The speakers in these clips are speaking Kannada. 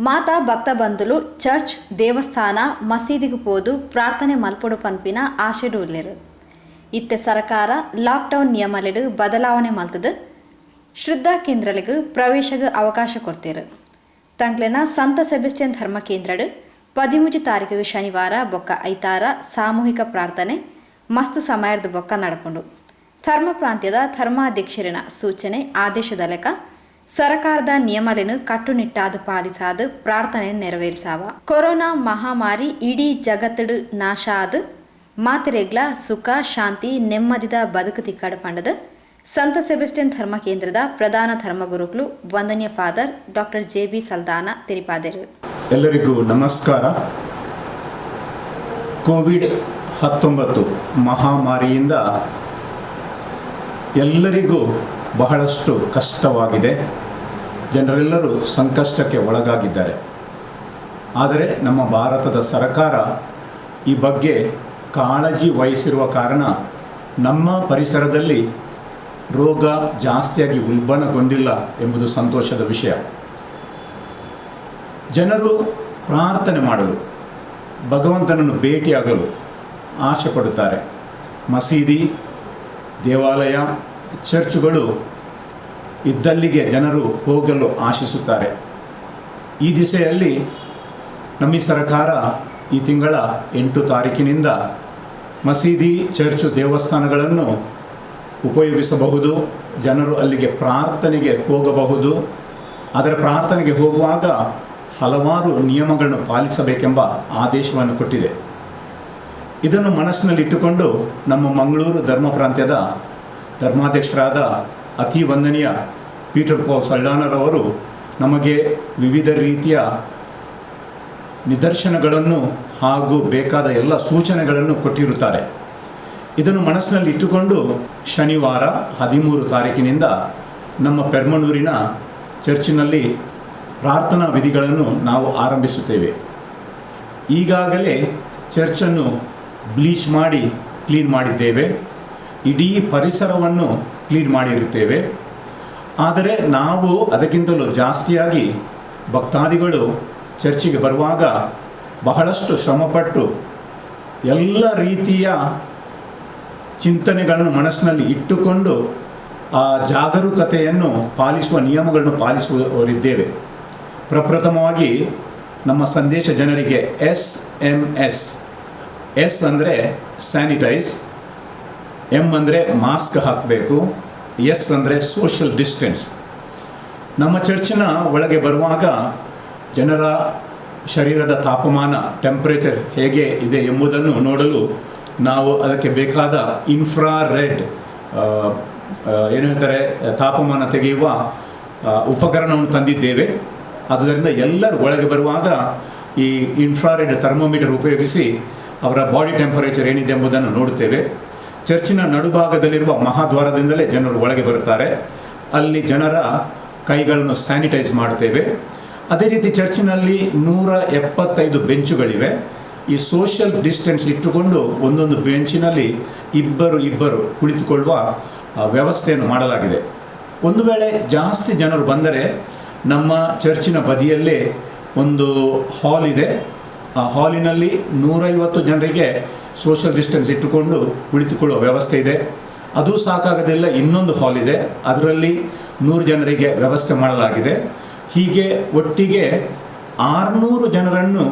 ಮಾತಾ ಭಕ್ತ ಬಂಧುಲು ಚರ್ಚ್ ದೇವಸ್ಥಾನ ಮಸೀದಿಗೆ ಪೋದು ಪ್ರಾರ್ಥನೆ ಮಲ್ಪೊಡು ಪನ್ಪಿನ ಆಶೆಡು ಉಲ್ಲೆರು. ಇತ್ತೆ ಸರ್ಕಾರ ಲಾಕ್ಡೌನ್ ನಿಯಮಲೆಡು ಬದಲಾವಣೆ ಮಲ್ತದು ಶ್ರದ್ಧಾ ಕೇಂದ್ರಗಳಿಗೆ ಪ್ರವೇಶಗೆ ಅವಕಾಶ ಕೊಡ್ತೀರು. ತಂಗ್ಲೆನ ಸಂತ ಸೆಬೆಸ್ಟಿಯನ್ ಧರ್ಮ ಕೇಂದ್ರಡು 13 ತಾರೀಕಿಗೆ ಶನಿವಾರ ಬೊಕ್ಕ ಐತಾರ ಸಾಮೂಹಿಕ ಪ್ರಾರ್ಥನೆ ಮಸ್ತ್ ಸಮಯದ ಬೊಕ್ಕ ನಡ್ಕೊಂಡು ಧರ್ಮ ಪ್ರಾಂತ್ಯದ ಧರ್ಮಾಧ್ಯಕ್ಷರಿನ ಸೂಚನೆ ಆದೇಶದ ಲೆಕ್ಕ ಸರ್ಕಾರದ ನಿಯಮಗಳನ್ನು ಕಟ್ಟುನಿಟ್ಟಾದ ಪಾಲಿಸಾದ ಪ್ರಾರ್ಥನೆ ನೆರವೇರಿಸಾವ. ಕೊರೋನಾ ಮಹಾಮಾರಿ ಇಡೀ ಜಗತ್ತಡು ನಾಶ ಆದ ಮಾತಿರೆಗ್ಲ ಸುಖ ಶಾಂತಿ ನೆಮ್ಮದಿದ ಬದುಕು ತಿಕ್ಕಡ ಪಂಡದ ಸಂತ ಸೆಬೆಸ್ಟಿಯನ್ ಧರ್ಮ ಕೇಂದ್ರದ ಪ್ರಧಾನ ಧರ್ಮಗುರುಗಳು ವಂದನೀಯ ಫಾದರ್ ಡಾಕ್ಟರ್ JB ಸಲ್ದಾನ ತಿಳಿಪಾದರು. ಎಲ್ಲರಿಗೂ ನಮಸ್ಕಾರ. ಕೋವಿಡ್-19 ಮಹಾಮಾರಿಯಿಂದ ಎಲ್ಲರಿಗೂ ಬಹಳಷ್ಟು ಕಷ್ಟವಾಗಿದೆ. ಜನರೆಲ್ಲರೂ ಸಂಕಷ್ಟಕ್ಕೆ ಒಳಗಾಗಿದ್ದಾರೆ. ಆದರೆ ನಮ್ಮ ಭಾರತದ ಸರ್ಕಾರ ಈ ಬಗ್ಗೆ ಕಾಳಜಿ ವಹಿಸಿರುವ ಕಾರಣ ನಮ್ಮ ಪರಿಸರದಲ್ಲಿ ರೋಗ ಜಾಸ್ತಿಯಾಗಿ ಉಲ್ಬಣಗೊಂಡಿಲ್ಲ ಎಂಬುದು ಸಂತೋಷದ ವಿಷಯ. ಜನರು ಪ್ರಾರ್ಥನೆ ಮಾಡಲು, ಭಗವಂತನನ್ನು ಭೇಟಿಯಾಗಲು ಆಸೆ ಪಡುತ್ತಾರೆ. ಮಸೀದಿ, ದೇವಾಲಯ, ಚರ್ಚುಗಳು ಇದ್ದಲ್ಲಿಗೆ ಜನರು ಹೋಗಲು ಆಶಿಸುತ್ತಾರೆ. ಈ ದಿಸೆಯಲ್ಲಿ ನಮ್ಮ ಸರ್ಕಾರ ಈ ತಿಂಗಳ 8 ತಾರೀಕಿನಿಂದ ಮಸೀದಿ, ಚರ್ಚು, ದೇವಸ್ಥಾನಗಳನ್ನು ಉಪಯೋಗಿಸಬಹುದು. ಜನರು ಅಲ್ಲಿಗೆ ಪ್ರಾರ್ಥನೆಗೆ ಹೋಗಬಹುದು. ಆದರೆ ಪ್ರಾರ್ಥನೆಗೆ ಹೋಗುವಾಗ ಹಲವಾರು ನಿಯಮಗಳನ್ನು ಪಾಲಿಸಬೇಕೆಂಬ ಆದೇಶವನ್ನು ಕೊಟ್ಟಿದೆ. ಇದನ್ನು ಮನಸ್ಸಿನಲ್ಲಿಟ್ಟುಕೊಂಡು ನಮ್ಮ ಮಂಗಳೂರು ಧರ್ಮ ಪ್ರಾಂತ್ಯದ ಧರ್ಮಾಧ್ಯಕ್ಷರಾದ ಅತಿ ವಂದನೀಯ ಪೀಟರ್ ಪೌಲ್ ಸಲ್ದಾನರವರು ನಮಗೆ ವಿವಿಧ ರೀತಿಯ ನಿದರ್ಶನಗಳನ್ನು ಹಾಗೂ ಬೇಕಾದ ಎಲ್ಲ ಸೂಚನೆಗಳನ್ನು ಕೊಟ್ಟಿರುತ್ತಾರೆ. ಇದನ್ನು ಮನಸ್ಸಿನಲ್ಲಿ ಇಟ್ಟುಕೊಂಡು ಶನಿವಾರ 13 ತಾರೀಕಿನಿಂದ ನಮ್ಮ ಪೆರ್ಮನೂರಿನ ಚರ್ಚಿನಲ್ಲಿ ಪ್ರಾರ್ಥನಾ ವಿಧಿಗಳನ್ನು ನಾವು ಆರಂಭಿಸುತ್ತೇವೆ. ಈಗಾಗಲೇ ಚರ್ಚನ್ನು ಬ್ಲೀಚ್ ಮಾಡಿ ಕ್ಲೀನ್ ಮಾಡಿದ್ದೇವೆ. ಇಡೀ ಪರಿಸರವನ್ನು ಕ್ಲೀನ್ ಮಾಡಿರುತ್ತೇವೆ. ಆದರೆ ನಾವು ಅದಕ್ಕಿಂತಲೂ ಜಾಸ್ತಿಯಾಗಿ ಭಕ್ತಾದಿಗಳು ಚರ್ಚಿಗೆ ಬರುವಾಗ ಬಹಳಷ್ಟು ಶ್ರಮಪಟ್ಟು ಎಲ್ಲ ರೀತಿಯ ಚಿಂತನೆಗಳನ್ನು ಮನಸ್ಸಿನಲ್ಲಿ ಇಟ್ಟುಕೊಂಡು ಆ ಜಾಗರೂಕತೆಯನ್ನು ಪಾಲಿಸುವ ನಿಯಮಗಳನ್ನು ಪಾಲಿಸುವವರಿದ್ದೇವೆ. ಪ್ರಪ್ರಥಮವಾಗಿ ನಮ್ಮ ಸಂದೇಶ ಜನರಿಗೆ SMS. S ಅಂದರೆ ಸ್ಯಾನಿಟೈಸ್, M ಅಂದರೆ ಮಾಸ್ಕ್ ಹಾಕಬೇಕು, S ಅಂದರೆ ಸೋಷಿಯಲ್ ಡಿಸ್ಟೆನ್ಸ್. ನಮ್ಮ ಚರ್ಚಿನ ಒಳಗೆ ಬರುವಾಗ ಜನರ ಶರೀರದ ತಾಪಮಾನ, ಟೆಂಪರೇಚರ್ ಹೇಗೆ ಇದೆ ಎಂಬುದನ್ನು ನೋಡಲು ನಾವು ಅದಕ್ಕೆ ಬೇಕಾದ ಇನ್ಫ್ರಾರೆಡ್ ಏನು ಹೇಳ್ತಾರೆ ತಾಪಮಾನ ತೆಗೆಯುವ ಉಪಕರಣವನ್ನು ತಂದಿದ್ದೇವೆ. ಆದ್ದರಿಂದ ಎಲ್ಲರೂ ಒಳಗೆ ಬರುವಾಗ ಈ ಇನ್ಫ್ರಾರೆಡ್ ಥರ್ಮೋಮೀಟರ್ ಉಪಯೋಗಿಸಿ ಅವರ ಬಾಡಿ ಟೆಂಪರೇಚರ್ ಏನಿದೆ ಎಂಬುದನ್ನು ನೋಡುತ್ತೇವೆ. ಚರ್ಚಿನ ನಡುಭಾಗದಲ್ಲಿರುವ ಮಹಾದ್ವಾರದಿಂದಲೇ ಜನರು ಒಳಗೆ ಬರುತ್ತಾರೆ. ಅಲ್ಲಿ ಜನರ ಕೈಗಳನ್ನು ಸ್ಯಾನಿಟೈಸ್ ಮಾಡುತ್ತೇವೆ. ಅದೇ ರೀತಿ ಚರ್ಚಿನಲ್ಲಿ 175 ಬೆಂಚುಗಳಿವೆ. ಈ ಸೋಷಿಯಲ್ ಡಿಸ್ಟೆನ್ಸ್ ಇಟ್ಟುಕೊಂಡು ಒಂದೊಂದು ಬೆಂಚಿನಲ್ಲಿ ಇಬ್ಬರು ಕುಳಿತುಕೊಳ್ಳುವ ವ್ಯವಸ್ಥೆಯನ್ನು ಮಾಡಲಾಗಿದೆ. ಒಂದು ವೇಳೆ ಜಾಸ್ತಿ ಜನರು ಬಂದರೆ ನಮ್ಮ ಚರ್ಚಿನ ಬದಿಯಲ್ಲೇ ಒಂದು ಹಾಲ್ ಇದೆ. ಆ ಹಾಲಿನಲ್ಲಿ 150 ಜನರಿಗೆ ಸೋಷಿಯಲ್ ಡಿಸ್ಟೆನ್ಸ್ ಇಟ್ಟುಕೊಂಡು ಕುಳಿತುಕೊಳ್ಳುವ ವ್ಯವಸ್ಥೆ ಇದೆ. ಅದು ಸಾಕಾಗದಿಲ್ಲ, ಇನ್ನೊಂದು ಹಾಲ್ ಇದೆ, ಅದರಲ್ಲಿ 100 ಜನರಿಗೆ ವ್ಯವಸ್ಥೆ ಮಾಡಲಾಗಿದೆ. ಹೀಗೆ ಒಟ್ಟಿಗೆ 600 ಜನರನ್ನು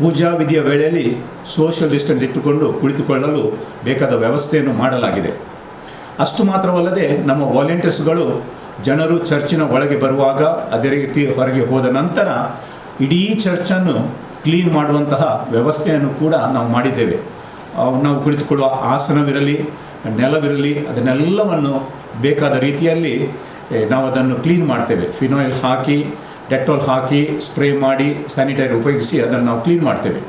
ಪೂಜಾ ವಿಧಿಯ ವೇಳೆಯಲ್ಲಿ ಸೋಷಿಯಲ್ ಡಿಸ್ಟೆನ್ಸ್ ಇಟ್ಟುಕೊಂಡು ಕುಳಿತುಕೊಳ್ಳಲು ಬೇಕಾದ ವ್ಯವಸ್ಥೆಯನ್ನು ಮಾಡಲಾಗಿದೆ. ಅಷ್ಟು ಮಾತ್ರವಲ್ಲದೆ ನಮ್ಮ ವಾಲಂಟಿಯರ್ಸ್ಗಳು ಜನರು ಚರ್ಚಿನ ಒಳಗೆ ಬರುವಾಗ ಅದೇ ರೀತಿ ಹೊರಗೆ ಹೋದ ನಂತರ ಇಡೀ ಚರ್ಚನ್ನು ಕ್ಲೀನ್ ಮಾಡುವಂತಹ ವ್ಯವಸ್ಥೆಯನ್ನು ಕೂಡ ನಾವು ಮಾಡಿದ್ದೇವೆ. ನಾವು ಕುಳಿತುಕೊಳ್ಳುವ ಆಸನವಿರಲಿ, ನೆಲವಿರಲಿ, ಅದನ್ನೆಲ್ಲವನ್ನು ಬೇಕಾದ ರೀತಿಯಲ್ಲಿ ನಾವು ಅದನ್ನು ಕ್ಲೀನ್ ಮಾಡ್ತೇವೆ. ಫಿನಾಯಿಲ್ ಹಾಕಿ, ಡೆಟಾಲ್ ಹಾಕಿ, ಸ್ಪ್ರೇ ಮಾಡಿ, ಸ್ಯಾನಿಟೈಸರ್ ಉಪಯೋಗಿಸಿ ಅದನ್ನು ನಾವು ಕ್ಲೀನ್ ಮಾಡ್ತೇವೆ.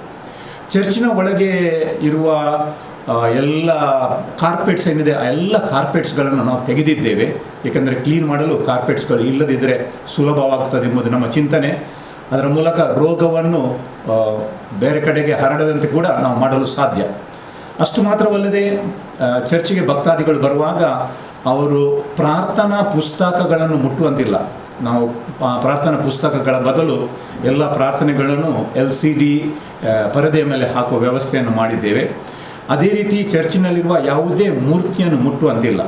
ಚರ್ಚಿನ ಒಳಗೆ ಇರುವ ಎಲ್ಲ ಕಾರ್ಪೆಟ್ಸ್ ಏನಿದೆ ಆ ಎಲ್ಲ ಕಾರ್ಪೆಟ್ಸ್ಗಳನ್ನು ನಾವು ತೆಗೆದಿದ್ದೇವೆ. ಏಕೆಂದರೆ ಕ್ಲೀನ್ ಮಾಡಲು ಕಾರ್ಪೆಟ್ಸ್ಗಳು ಇಲ್ಲದಿದ್ದರೆ ಸುಲಭವಾಗುತ್ತದೆ ಎಂಬುದು ನಮ್ಮ ಚಿಂತನೆ. ಅದರ ಮೂಲಕ ರೋಗವನ್ನು ಬೇರೆ ಕಡೆಗೆ ಹರಡದಂತೆ ಕೂಡ ನಾವು ಮಾಡಲು ಸಾಧ್ಯ. ಅಷ್ಟು ಮಾತ್ರವಲ್ಲದೆ ಚರ್ಚಿಗೆ ಭಕ್ತಾದಿಗಳು ಬರುವಾಗ ಅವರು ಪ್ರಾರ್ಥನಾ ಪುಸ್ತಕಗಳನ್ನು ಮುಟ್ಟುವಂತಿಲ್ಲ. ನಾವು ಪ್ರಾರ್ಥನಾ ಪುಸ್ತಕಗಳ ಬದಲು ಎಲ್ಲ ಪ್ರಾರ್ಥನೆಗಳನ್ನು LCD ಪರದೆಯ ಮೇಲೆ ಹಾಕುವ ವ್ಯವಸ್ಥೆಯನ್ನು ಮಾಡಿದ್ದೇವೆ. ಅದೇ ರೀತಿ ಚರ್ಚಿನಲ್ಲಿರುವ ಯಾವುದೇ ಮೂರ್ತಿಯನ್ನು ಮುಟ್ಟುವಂತಿಲ್ಲ.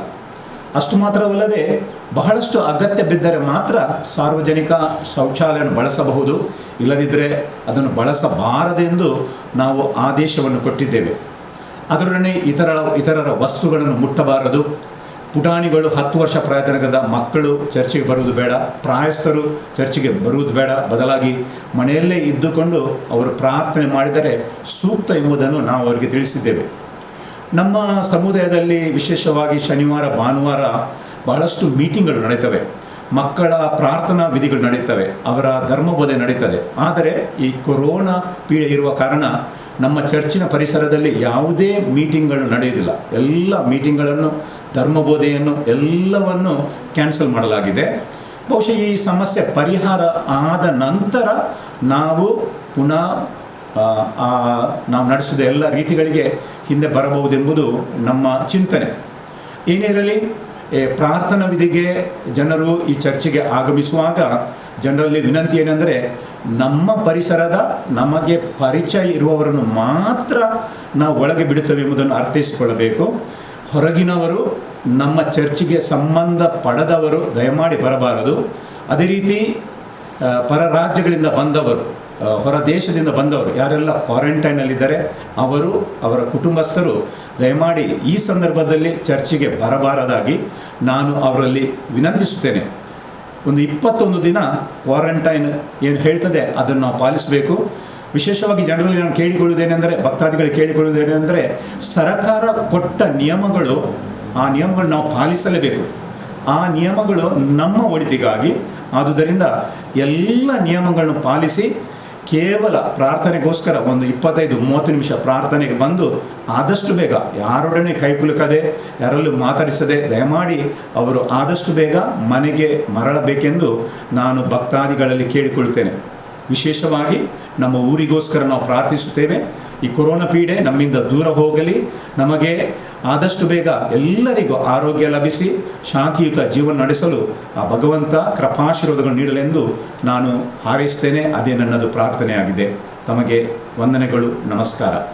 ಅಷ್ಟು ಮಾತ್ರವಲ್ಲದೆ ಬಹಳಷ್ಟು ಅಗತ್ಯ ಬಿದ್ದರೆ ಮಾತ್ರ ಸಾರ್ವಜನಿಕ ಶೌಚಾಲಯವನ್ನು ಬಳಸಬಹುದು, ಇಲ್ಲದಿದ್ದರೆ ಅದನ್ನು ಬಳಸಬಾರದೆಂದು ನಾವು ಆದೇಶವನ್ನು ಕೊಟ್ಟಿದ್ದೇವೆ. ಅದರೊಡನೆ ಇತರರ ವಸ್ತುಗಳನ್ನು ಮುಟ್ಟಬಾರದು. ಪುಟಾಣಿಗಳು 10 ವರ್ಷ ಪ್ರಾಯತನಕದ ಮಕ್ಕಳು ಚರ್ಚಿಗೆ ಬರುವುದು ಬೇಡ, ಪ್ರಾಯಸ್ಥರು ಚರ್ಚಿಗೆ ಬರುವುದು ಬೇಡ. ಬದಲಾಗಿ ಮನೆಯಲ್ಲೇ ಇದ್ದುಕೊಂಡು ಅವರು ಪ್ರಾರ್ಥನೆ ಮಾಡಿದರೆ ಸೂಕ್ತ ಎಂಬುದನ್ನು ನಾವು ಅವರಿಗೆ ತಿಳಿಸಿದ್ದೇವೆ. ನಮ್ಮ ಸಮುದಾಯದಲ್ಲಿ ವಿಶೇಷವಾಗಿ ಶನಿವಾರ ಭಾನುವಾರ ಬಹಳಷ್ಟು ಮೀಟಿಂಗ್ಗಳು ನಡೀತವೆ, ಮಕ್ಕಳ ಪ್ರಾರ್ಥನಾ ವಿಧಿಗಳು ನಡೀತವೆ, ಅವರ ಧರ್ಮಬೋಧೆ ನಡೀತದೆ. ಆದರೆ ಈ ಕೊರೋನಾ ಪೀಡೆ ಇರುವ ಕಾರಣ ನಮ್ಮ ಚರ್ಚಿನ ಪರಿಸರದಲ್ಲಿ ಯಾವುದೇ ಮೀಟಿಂಗ್ಗಳು ನಡೆಯುವುದಿಲ್ಲ. ಎಲ್ಲ ಮೀಟಿಂಗ್ಗಳನ್ನು, ಧರ್ಮಬೋಧೆಯನ್ನು ಎಲ್ಲವನ್ನು ಕ್ಯಾನ್ಸಲ್ ಮಾಡಲಾಗಿದೆ. ಬಹುಶಃ ಈ ಸಮಸ್ಯೆ ಪರಿಹಾರ ಆದ ನಂತರ ನಾವು ಪುನಃ ನಾವು ನಡೆಸಿದ ಎಲ್ಲ ರೀತಿಗಳಿಗೆ ಹಿಂದೆ ಬರಬಹುದೆಂಬುದು ನಮ್ಮ ಚಿಂತನೆ. ಏನೇ ಇರಲಿ, ಪ್ರಾರ್ಥನಾ ವಿಧಿಗೆ ಜನರು ಈ ಚರ್ಚಿಗೆ ಆಗಮಿಸುವಾಗ ಜನರಲ್ಲಿ ವಿನಂತಿ ಏನೆಂದರೆ, ನಮ್ಮ ಪರಿಸರದ ನಮಗೆ ಪರಿಚಯ ಇರುವವರನ್ನು ಮಾತ್ರ ನಾವು ಒಳಗೆ ಬಿಡುತ್ತೇವೆ ಎಂಬುದನ್ನು ಅರ್ಥೈಸಿಕೊಳ್ಳಬೇಕು. ಹೊರಗಿನವರು, ನಮ್ಮ ಚರ್ಚಿಗೆ ಸಂಬಂಧ ಪಡೆದವರು ದಯಮಾಡಿ ಬರಬಾರದು. ಅದೇ ರೀತಿ ಪರ ರಾಜ್ಯಗಳಿಂದ ಬಂದವರು, ಹೊರ ದೇಶದಿಂದ ಬಂದವರು ಯಾರೆಲ್ಲ ಕ್ವಾರಂಟೈನಲ್ಲಿದ್ದಾರೆ ಅವರು, ಅವರ ಕುಟುಂಬಸ್ಥರು ದಯಮಾಡಿ ಈ ಸಂದರ್ಭದಲ್ಲಿ ಚರ್ಚಿಗೆ ಬರಬಾರದಾಗಿ ನಾನು ಅವರಲ್ಲಿ ವಿನಂತಿಸುತ್ತೇನೆ. ಒಂದು 21 ದಿನ ಕ್ವಾರಂಟೈನ್ ಏನು ಹೇಳ್ತದೆ ಅದನ್ನು ನಾವು ಪಾಲಿಸಬೇಕು. ವಿಶೇಷವಾಗಿ ಜನರಲ್ಲಿ ನಾನು ಕೇಳಿಕೊಳ್ಳುವುದೇನೆಂದರೆ, ಭಕ್ತಾದಿಗಳು ಕೇಳಿಕೊಳ್ಳುವುದೇನೆಂದರೆ, ಸರ್ಕಾರ ಕೊಟ್ಟ ನಿಯಮಗಳು, ಆ ನಿಯಮಗಳು ನಾವು ಪಾಲಿಸಲೇಬೇಕು. ಆ ನಿಯಮಗಳು ನಮ್ಮ ಒಳಿತಿಗಾಗಿ. ಆದುದರಿಂದ ಎಲ್ಲ ನಿಯಮಗಳನ್ನು ಪಾಲಿಸಿ ಕೇವಲ ಪ್ರಾರ್ಥನೆಗೋಸ್ಕರ ಒಂದು 25-30 ನಿಮಿಷ ಪ್ರಾರ್ಥನೆಗೆ ಬಂದು ಆದಷ್ಟು ಬೇಗ ಯಾರೊಡನೆ ಕೈಕುಲುಕದೆ, ಯಾರಲ್ಲೂ ಮಾತಾಡಿಸದೆ ದಯಮಾಡಿ ಅವರು ಆದಷ್ಟು ಬೇಗ ಮನೆಗೆ ಮರಳಬೇಕೆಂದು ನಾನು ಭಕ್ತಾದಿಗಳಲ್ಲಿ ಕೇಳಿಕೊಳ್ಳುತ್ತೇನೆ. ವಿಶೇಷವಾಗಿ ನಮ್ಮ ಊರಿಗೋಸ್ಕರ ನಾವು ಪ್ರಾರ್ಥಿಸುತ್ತೇವೆ. ಈ ಕೊರೋನಾ ಪೀಡೆ ನಮ್ಮಿಂದ ದೂರ ಹೋಗಲಿ, ನಮಗೆ ಆದಷ್ಟು ಬೇಗ ಎಲ್ಲರಿಗೂ ಆರೋಗ್ಯ ಲಭಿಸಿ ಶಾಂತಿಯುತ ಜೀವನ ನಡೆಸಲು ಆ ಭಗವಂತ ಕೃಪಾಶೀರ್ವಾದಗಳು ನೀಡಲೆಂದು ನಾನು ಹಾರೈಸ್ತೇನೆ. ಅದೇ ನನ್ನದು ಪ್ರಾರ್ಥನೆಯಾಗಿದೆ. ತಮಗೆ ವಂದನೆಗಳು, ನಮಸ್ಕಾರ.